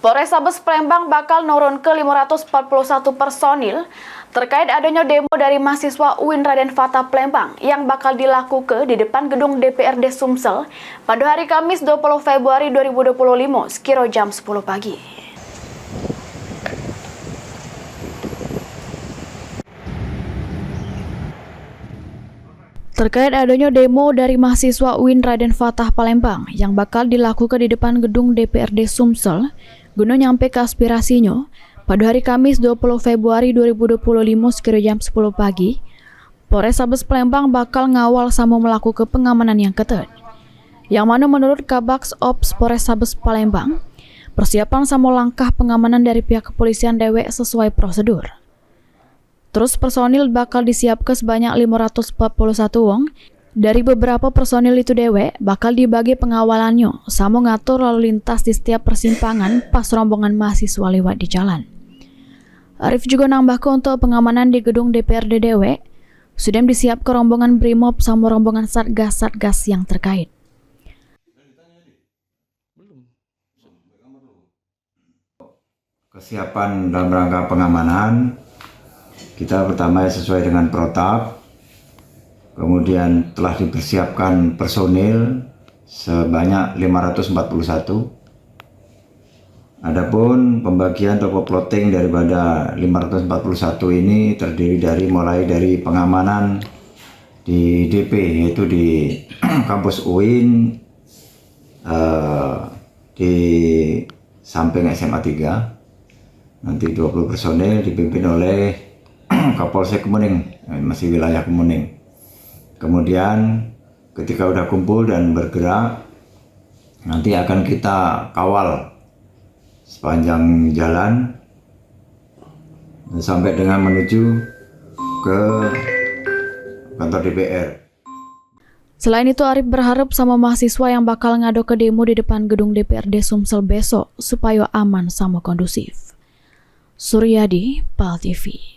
Polrestabes Palembang bakal nurun ke 541 personil terkait adanya demo dari mahasiswa UIN Raden Fatah Palembang yang bakal dilakukan di depan gedung DPRD Sumsel pada hari Kamis 20 Februari 2025 sekira jam 10 pagi. Terkait adanya demo dari mahasiswa UIN Raden Fatah Palembang yang bakal dilakukan di depan gedung DPRD Sumsel, guna nyampe ke aspirasinya, pada hari Kamis 20 Februari 2025 sekira jam 10 pagi, Polrestabes Palembang bakal ngawal sama melakukan pengamanan yang ketat. Yang mana menurut Kabaks Ops Polrestabes Palembang, persiapan sama langkah pengamanan dari pihak kepolisian dewek sesuai prosedur. Terus personil bakal disiapkan sebanyak 541 wong. Dari beberapa personil itu dewek bakal dibagi pengawalannya sama ngatur lalu lintas di setiap persimpangan pas rombongan mahasiswa lewat di jalan. Arif juga nambahkan untuk pengamanan di gedung DPRD dewek sudah disiapkan rombongan Brimob sama rombongan Satgas-Satgas yang terkait. Kesiapan dalam rangka pengamanan kita pertama sesuai dengan protap, kemudian telah dipersiapkan personil sebanyak 541. Adapun pembagian atau plotting daripada 541 ini terdiri dari mulai dari pengamanan di DP yaitu di kampus UIN, di samping SMA 3, nanti 20 personil dipimpin oleh Kapolsek Kemuning, masih wilayah Kemuning. Kemudian ketika udah kumpul dan bergerak, nanti akan kita kawal sepanjang jalan sampai dengan menuju ke kantor DPR. Selain itu, Arif berharap sama mahasiswa yang bakal ngado ke demo di depan gedung DPRD Sumsel besok supaya aman sama kondusif. Suryadi, PAL TV.